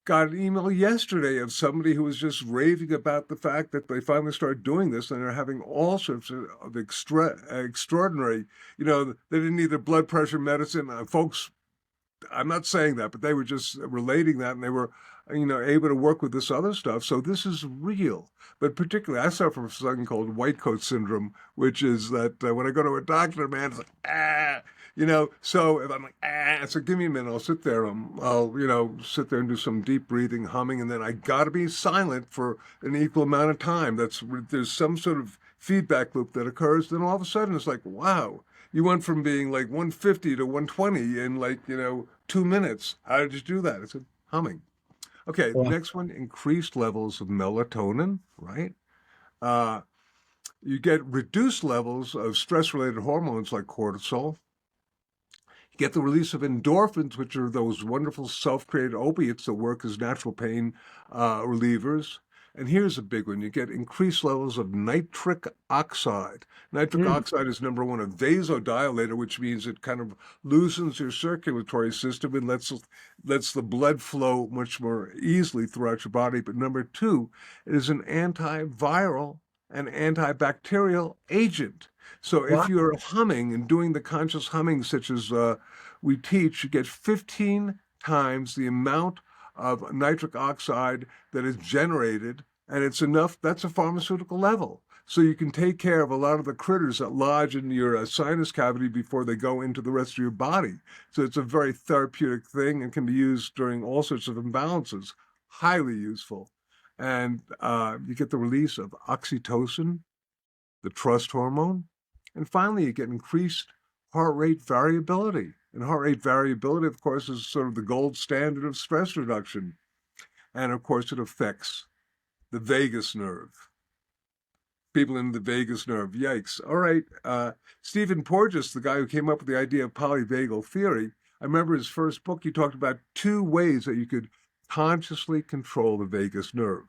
got an email yesterday of somebody who was just raving about the fact that they finally started doing this and they're having all sorts of extraordinary, they didn't need their blood pressure medicine. Folks, I'm not saying that, but they were just relating that, and they were, able to work with this other stuff. So this is real. But particularly, I suffer from something called white coat syndrome, which is that when I go to a doctor, man, it's like, So if I'm like, so give me a minute, I'll sit there, I'll sit there and do some deep breathing, humming, and then I got to be silent for an equal amount of time. There's some sort of feedback loop that occurs. Then all of a sudden it's like, wow, you went from being like 150 to 120 in 2 minutes. How did you do that? It's humming. Okay, the Wow. next one, increased levels of melatonin, right? Uh, you get reduced levels of stress-related hormones like cortisol. You get the release of endorphins, which are those wonderful self-created opiates that work as natural pain relievers. And here's a big one. You get increased levels of nitric oxide. Nitric Mm. oxide is number one, a vasodilator, which means it kind of loosens your circulatory system and lets the blood flow much more easily throughout your body. But number two, it is an antiviral and antibacterial agent. So if Wow. you're humming and doing the conscious humming, such as we teach, you get 15 times the amount of nitric oxide that is generated, and it's enough. That's a pharmaceutical level. So you can take care of a lot of the critters that lodge in your sinus cavity before they go into the rest of your body. So it's a very therapeutic thing and can be used during all sorts of imbalances. Highly useful. And you get the release of oxytocin, the trust hormone. And finally, you get increased heart rate variability. And heart rate variability, of course, is sort of the gold standard of stress reduction. And of course, it affects the vagus nerve. People in the vagus nerve, yikes. All right, Stephen Porges, the guy who came up with the idea of polyvagal theory, I remember his first book, he talked about two ways that you could consciously control the vagus nerve.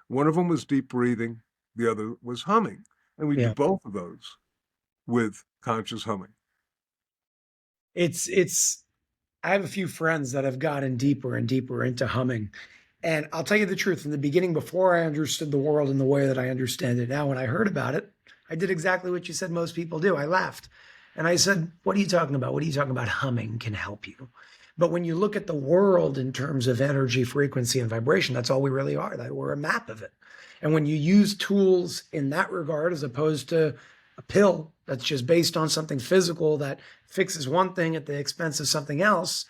One of them was deep breathing, the other was humming. And we do Yeah. both of those with conscious humming. It's I have a few friends that have gotten deeper and deeper into humming. And I'll tell you the truth, in the beginning, before I understood the world in the way that I understand it now, when I heard about it, I did exactly what you said most people do. I laughed. And I said, what are you talking about? What are you talking about? Humming can help you. But when you look at the world in terms of energy, frequency, and vibration, that's all we really are. That we're a map of it. And when you use tools in that regard, as opposed to a pill that's just based on something physical that fixes one thing at the expense of something else,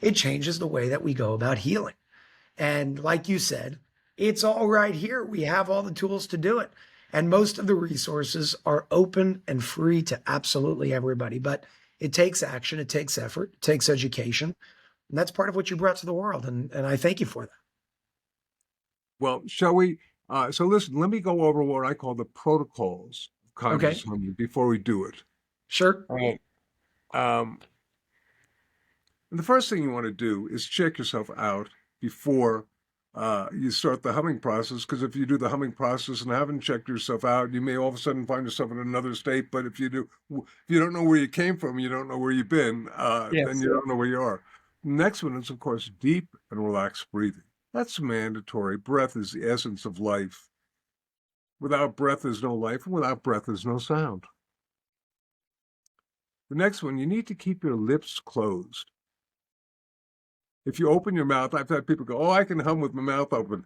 it changes the way that we go about healing. And like you said, it's all right here. We have all the tools to do it. And most of the resources are open and free to absolutely everybody. But it takes action, it takes effort, it takes education. And that's part of what you brought to the world. And I thank you for that. Well, shall we? So listen, let me go over what I call the protocols of conscious Okay, humming before we do it. sure. All right. Um, and the first thing you want to do is check yourself out before you start the humming process. Because if you do the humming process and haven't checked yourself out, you may all of a sudden find yourself in another state. But if you don't know where you came from, you don't know where you've been, then Yes. you don't know where you are. Next one is, of course, deep and relaxed breathing. That's mandatory. Breath is the essence of life. Without breath, there's no life, and without breath, there's no sound. The next one, you need to keep your lips closed. If you open your mouth, I've had people go, oh, I can hum with my mouth open.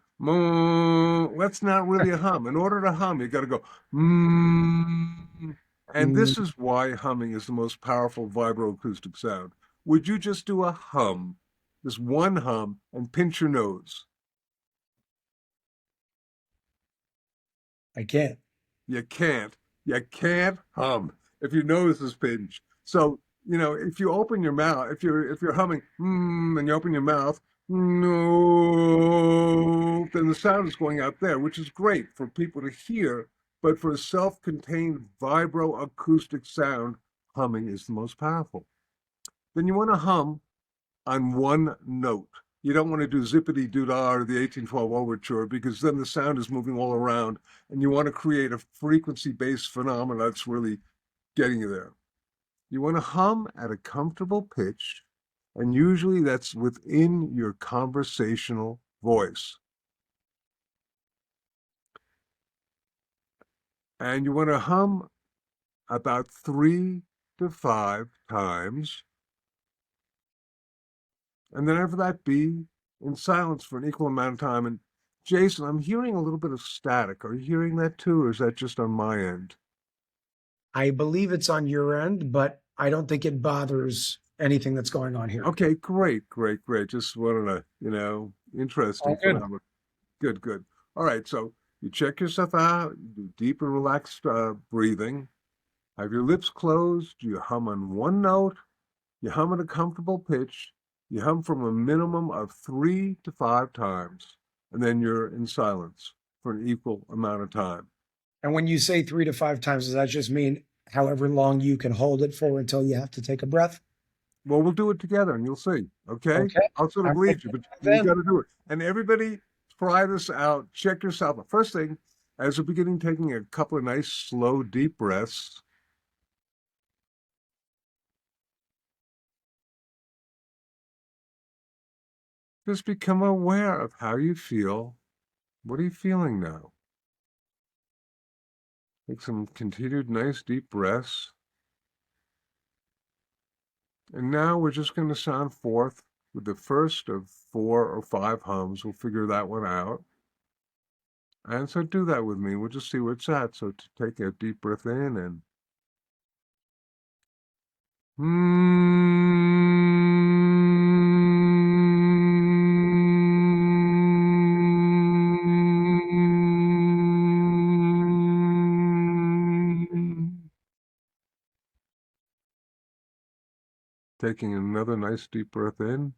That's not really a hum. In order to hum, you got to go, mm. And Mm, this is why humming is the most powerful vibroacoustic sound. Would you just do a hum, just one hum, and pinch your nose? I can't. You can't. You can't hum if your nose is pinched. So, if you open your mouth, if you're humming and you open your mouth, no, then the sound is going out there, which is great for people to hear. But for a self-contained vibroacoustic sound, humming is the most powerful. Then you want to hum on one note. You don't want to do zippity doo dah or the 1812 overture because then the sound is moving all around, and you want to create a frequency-based phenomena that's really getting you there. You want to hum at a comfortable pitch, and usually that's within your conversational voice. And you want to hum about 3 to 5 times, and then after that, be in silence for an equal amount of time. And Jason, I'm hearing a little bit of static. Are you hearing that too, or is that just on my end? I believe it's on your end, but I don't think it bothers anything that's going on here. Okay, great, great, great. Just wanted to, interesting All good. phenomenon. Good, good. All right, so you check yourself out, you do deep and relaxed breathing. Have your lips closed. You hum on one note. You hum at a comfortable pitch. You hum from a minimum of 3 to 5 times, and then you're in silence for an equal amount of time. And when you say 3 to 5 times, does that just mean however long you can hold it for until you have to take a breath? Well, we'll do it together and you'll see. Okay? Okay. I'll sort of I'm lead ready you, to but dive you in. got to do it. And everybody, try this out. Check yourself out. First thing, as you're beginning, taking a couple of nice, slow, deep breaths. Just become aware of how you feel. What are you feeling now? Take some continued nice, deep breaths. And now we're just going to sound forth with the first of 4 or 5 hums. We'll figure that one out. And so do that with me. We'll just see where it's at. So to take a deep breath in and taking another nice deep breath in.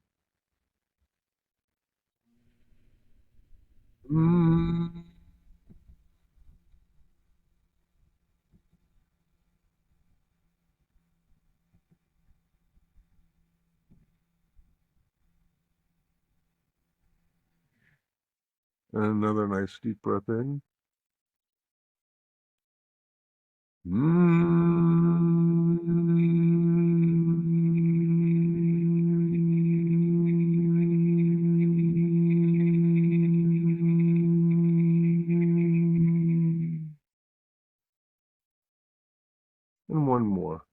And another nice deep breath in. And one more.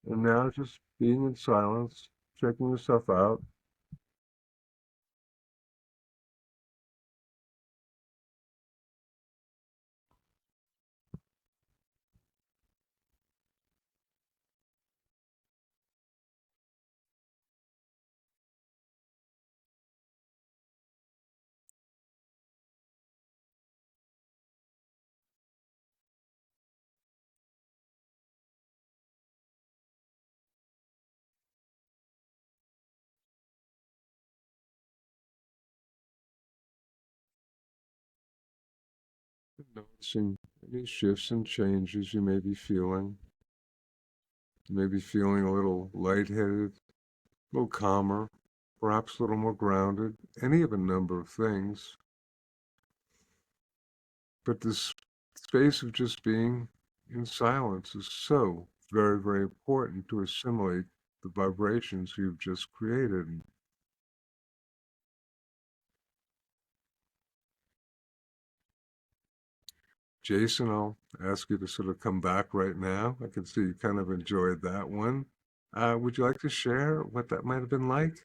And now just being in silence, checking yourself out. Noticing any shifts and changes you may be feeling. You may be feeling a little lightheaded, a little calmer, perhaps a little more grounded, any of a number of things. But this space of just being in silence is so very, very important to assimilate the vibrations you've just created. Jason, I'll ask you to sort of come back right now. I can see you kind of enjoyed that one. Would you like to share what that might have been like?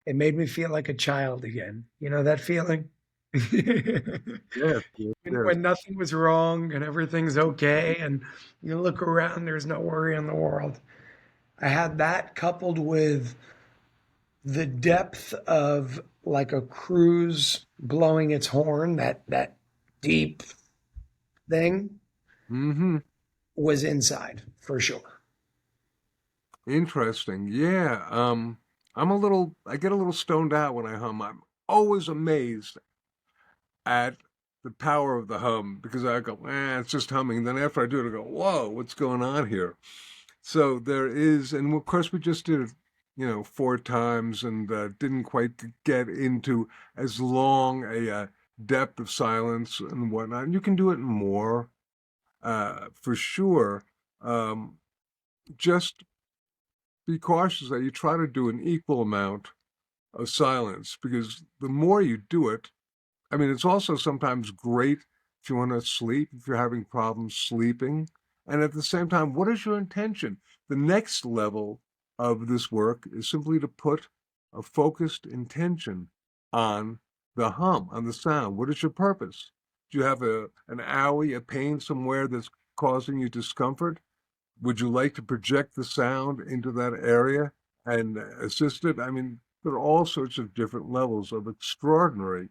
It made me feel like a child again. You know that feeling? Yes, yes, yes. When nothing was wrong and everything's okay, and you look around, there's no worry in the world. I had that coupled with the depth of like a cruise blowing its horn, that deep thing Mm-hmm. was inside for sure. Interesting. Yeah. I get a little stoned out when I hum. I'm always amazed at the power of the hum because I go, it's just humming. Then after I do it, I go, whoa, what's going on here? So there is, and of course we just did it, 4 times and didn't quite get into as long a depth of silence and whatnot. And you can do it more, for sure. Um, just be cautious that you try to do an equal amount of silence because the more you do it, I mean, it's also sometimes great if you want to sleep, if you're having problems sleeping. And at the same time, what is your intention? The next level of this work is simply to put a focused intention on the hum, on the sound. What is your purpose? Do you have an owie, a pain somewhere that's causing you discomfort? Would you like to project the sound into that area and assist it? I mean, there are all sorts of different levels of extraordinary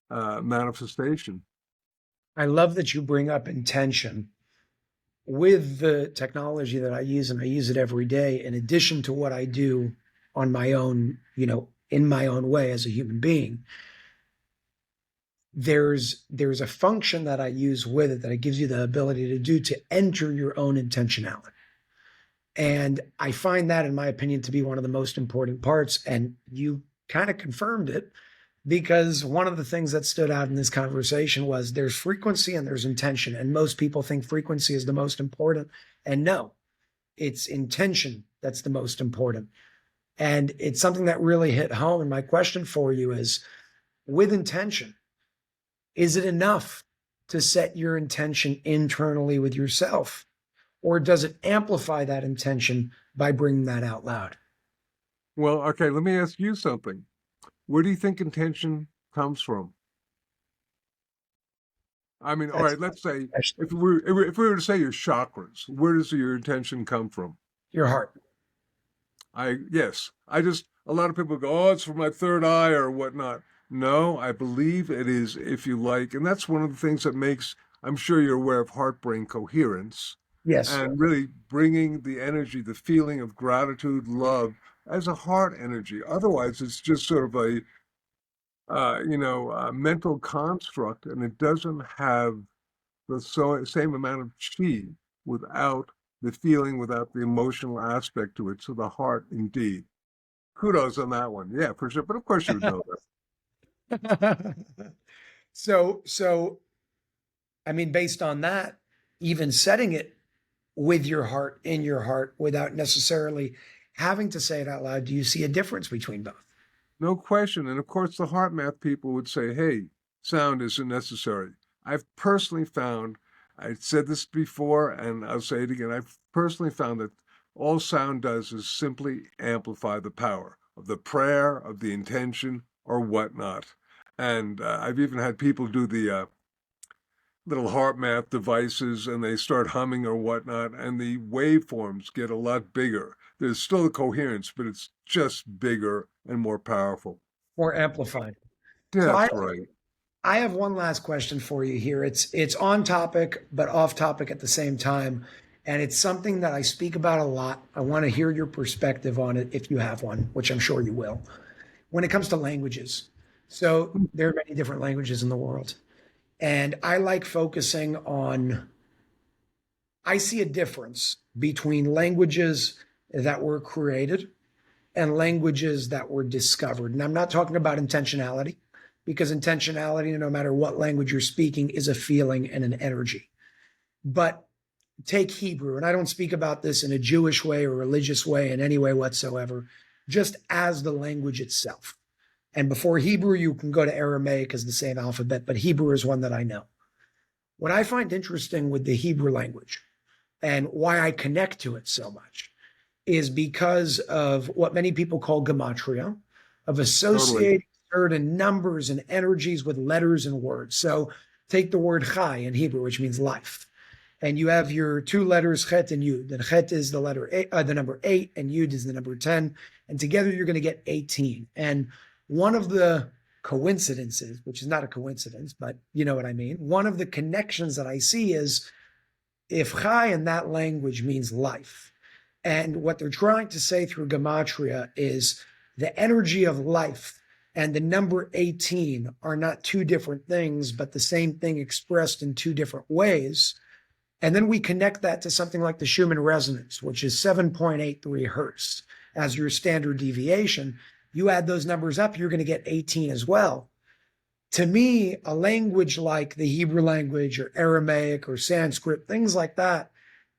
manifestation. I love that you bring up intention with the technology that I use, and I use it every day, in addition to what I do on my own, in my own way as a human being. There's a function that I use with it that it gives you the ability to do to enter your own intentionality. And I find that, in my opinion, to be one of the most important parts. And you kind of confirmed it, because one of the things that stood out in this conversation was there's frequency and there's intention. And most people think frequency is the most important. And no, it's intention that's the most important. And it's something that really hit home. And my question for you is, with intention, is it enough to set your intention internally with yourself? Or does it amplify that intention by bringing that out loud? Well, okay, let me ask you something. Where do you think intention comes from? I mean, all That's right, let's say actually if we were to say your chakras, where does your intention come from? your heart. Yes, a lot of people go, oh, it's from my third eye or whatnot. No, I believe it is, if you like, and that's one of the things that makes, I'm sure you're aware of Heartbrain coherence, Yes. and really bringing the energy, the feeling of gratitude, love, as a heart energy. Otherwise, it's just sort of a mental construct, and it doesn't have the same amount of chi without the feeling, without the emotional aspect to it. So the heart, indeed. Kudos on that one. Yeah, for sure. But of course you would know that. So, I mean, based on that, even setting it with your heart, in your heart, without necessarily having to say it out loud, do you see a difference between both? No question. And of course, the heart math people would say, hey, sound isn't necessary. I've personally found, I said this before, and I'll say it again, I've personally found that all sound does is simply amplify the power of the prayer, of the intention, or whatnot. And I've even had people do the little heart math devices and they start humming or whatnot, and the waveforms get a lot bigger. There's still a coherence, but it's just bigger and more powerful. More amplified. So That's right. I have one last question for you here. It's on topic but off topic at the same time, and it's something that I speak about a lot. I want to hear your perspective on it if you have one, which I'm sure you will. When it comes to languages, so there are many different languages in the world, and I like focusing on. I see a difference between languages that were created and languages that were discovered. And I'm not talking about intentionality, because intentionality, no matter what language you're speaking, is a feeling and an energy. But take Hebrew, and I don't speak about this in a Jewish way or religious way in any way whatsoever, just as the language itself. And before Hebrew, you can go to Aramaic as the same alphabet, but Hebrew is one that I know. What I find interesting with the Hebrew language and why I connect to it so much is because of what many people call gematria, of associating certain numbers and energies with letters and words. So take the word chai in Hebrew, which means life. And you have your two letters, chet and yud. And chet is the letter the number 8, and yud is the number 10. And together you're going to get 18. And one of the coincidences, which is not a coincidence, but you know what I mean. One of the connections that I see is if chai in that language means life, and what they're trying to say through gematria is the energy of life and the number 18 are not two different things, but the same thing expressed in two different ways. And then we connect that to something like the Schumann resonance, which is 7.83 hertz as your standard deviation. You add those numbers up, you're going to get 18 as well. To me, a language like the Hebrew language or Aramaic or Sanskrit, things like that,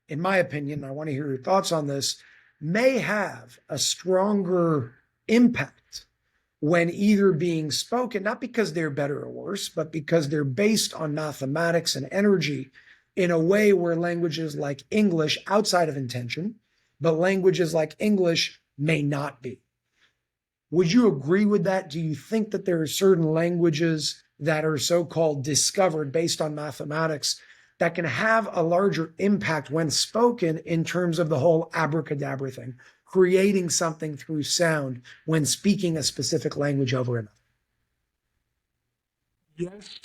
in my opinion, I want to hear your thoughts on this, may have a stronger impact when either being spoken, not because they're better or worse, but because they're based on mathematics and energy in a way where languages like English, outside of intention, but languages like English may not be. Would you agree with that? Do you think that there are certain languages that are so-called discovered based on mathematics that can have a larger impact when spoken in terms of the whole abracadabra thing, creating something through sound when speaking a specific language over another? Yes,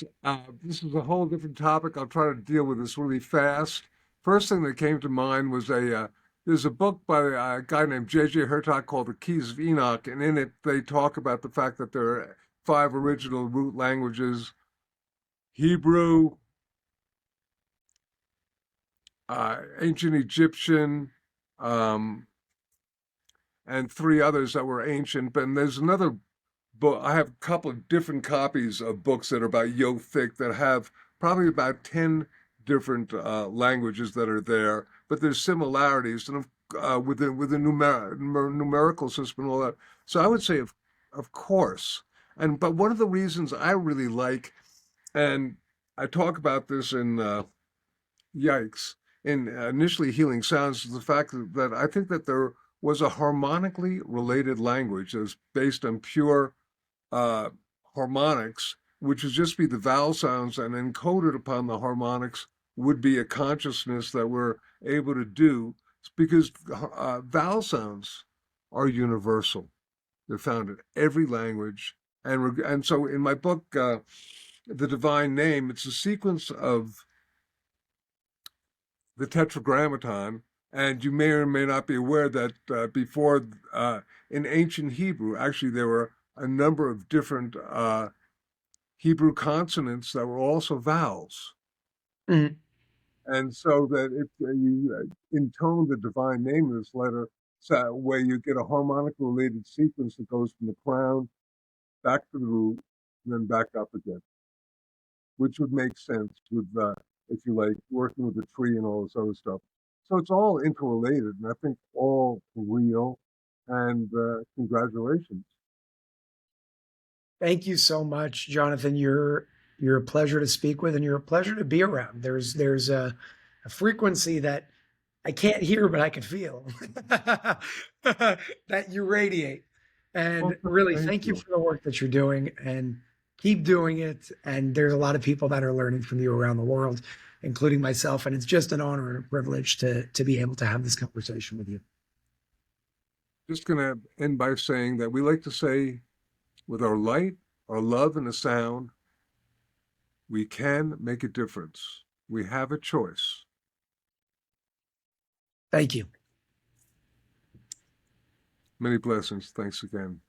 this is a whole different topic. I'll try to deal with this really fast. First thing that came to mind was there's a book by a guy named J.J. Hurtak called The Keys of Enoch, and in it they talk about the fact that there are five original root languages: Hebrew, ancient Egyptian, um, and three others that were ancient. But there's another book. I have a couple of different copies of books that are about Yo thick that have probably about 10 different languages that are there, but there's similarities and with the numerical system and all that. So I would say, of course. But one of the reasons I really like, and I talk about this in Yikes. In initially healing sounds is the fact that I think that there was a harmonically related language that's based on pure uh, harmonics, which would just be the vowel sounds, and encoded upon the harmonics would be a consciousness that we're able to do because vowel sounds are universal. They're found in every language. And so in my book, The Divine Name, it's a sequence of the Tetragrammaton, and you may or may not be aware that before in ancient Hebrew, actually there were a number of different Hebrew consonants that were also vowels, Mhm. and so that if you intone the divine name of this letter, so where you get a harmonic related sequence that goes from the crown back to the root, and then back up again, which would make sense with, if you like, working with the tree and all this other stuff. So it's all interrelated, and I think all real. And congratulations. Thank you so much, Jonathan. You're a pleasure to speak with, and you're a pleasure to be around. There's a frequency that I can't hear, but I can feel that you radiate. And Well, really, thank thank you you. for the work that you're doing, and keep doing it. And there's a lot of people that are learning from you around the world, including myself. And it's just an honor and a privilege to be able to have this conversation with you. Just going to end by saying that we like to say, with our light, our love, and a sound, we can make a difference. We have a choice. Thank you. Many blessings. Thanks again.